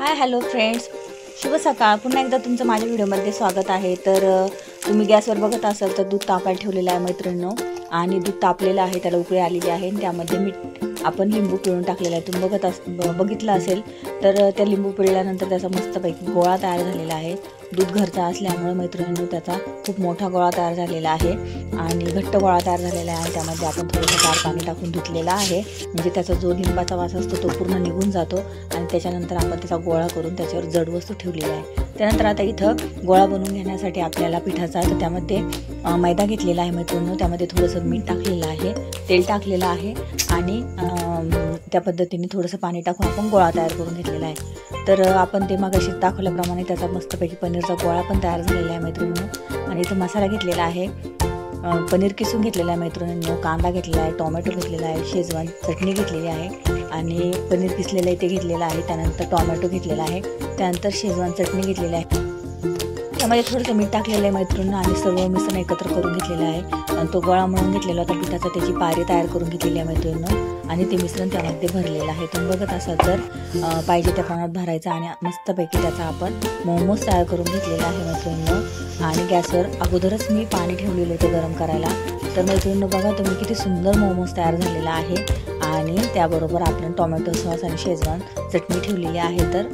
Hi hello friends, शुभ सकाळ. पुन्हा एकदा तुमचं माझ्या व्हिडिओमध्ये स्वागत आहे. तर तुम्ही गॅसवर बघत असाल तर दूध तापायला ठेवलेलं आहे मैत्रिणींनो, आणि दूध तापलेलं आहे, त्याला उकळी आलेली आहे. त्यामध्ये आपण लिंबू पिळून टाकलेला आहे. तुम्ही बघितलं असेल तर त्या लिंबू पिळल्यानंतर त्याचा मस्तपैकी गोळा तयार झालेला आहे. दूध घरचा असल्यामुळे मैत्रिणींनो त्याचा खूप मोठा गोळा तयार झालेला आहे आणि घट्ट गोळा तयार झालेला आहे. त्यामध्ये आपण थोडंसं गार पाणी टाकून धुतलेला आहे, म्हणजे त्याचा जो लिंबाचा वास असतो तो पूर्ण निघून जातो. आणि त्याच्यानंतर आपण त्याचा गोळा करून त्याच्यावर जड वस्तू ठेवलेली आहे. त्यानंतर आता इथं गोळा बनवून घेण्यासाठी आपल्याला पिठाचा, तर त्यामध्ये मैदा घेतलेला आहे मैत्रिणींनो. त्यामध्ये थोडंसं मीठ टाकलेलं आहे, तेल टाकलेलं आहे आणि त्या पद्धतीने थोडंसं पाणी टाकून आपण गोळा तयार करून घेतलेला आहे. तर आपण ते मगाशी दाखवल्याप्रमाणे त्याचा मस्तपैकी पनीरचा गोळा पण तयार झालेला आहे मैत्रिणींनो. आणि इथं मसाला घेतलेला आहे, पनीर किसून घेतलेला आहे मैत्रिणींनो, कांदा घेतलेला आहे, टोमॅटो घेतलेला आहे, शेजवान चटणी घेतलेली आहे आणि पनीर किसलेलं आहे ते घेतलेलं आहे. त्यानंतर टोमॅटो घेतलेला आहे, त्यानंतर शेजवान चटणी घेतलेली आहे. त्यामध्ये थोडंसं मीठ टाकलेलं आहे मैत्रिणींनो आणि सर्व मिश्रण एकत्र करून घेतलेलं आहे. आणि तो गोळा मळून घेतलेला होता पिठाचा, त्याची पारी तयार करून घेतलेली आहे मैत्रिणींनो. आणि ते मिश्रण त्यामध्ये भरलेलं आहे. तुम्ही बघत असाल तर पाहिजे त्या प्रमाणात भरायचं आणि मस्तपैकी त्याचा आपण मोमोज तयार करून घेतलेला आहे मैत्रिणींनो. आणि गॅसवर अगोदरच मी पाणी ठेवलेलं होतं गरम करायला. तर मैत्रिणींनो बघा तुम्ही किती सुंदर मोमोज तयार झालेला आहे. आणि त्याबरोबर आपण टोमॅटो सॉस आणि शेजवान चटणी ठेवलेली आहे. तर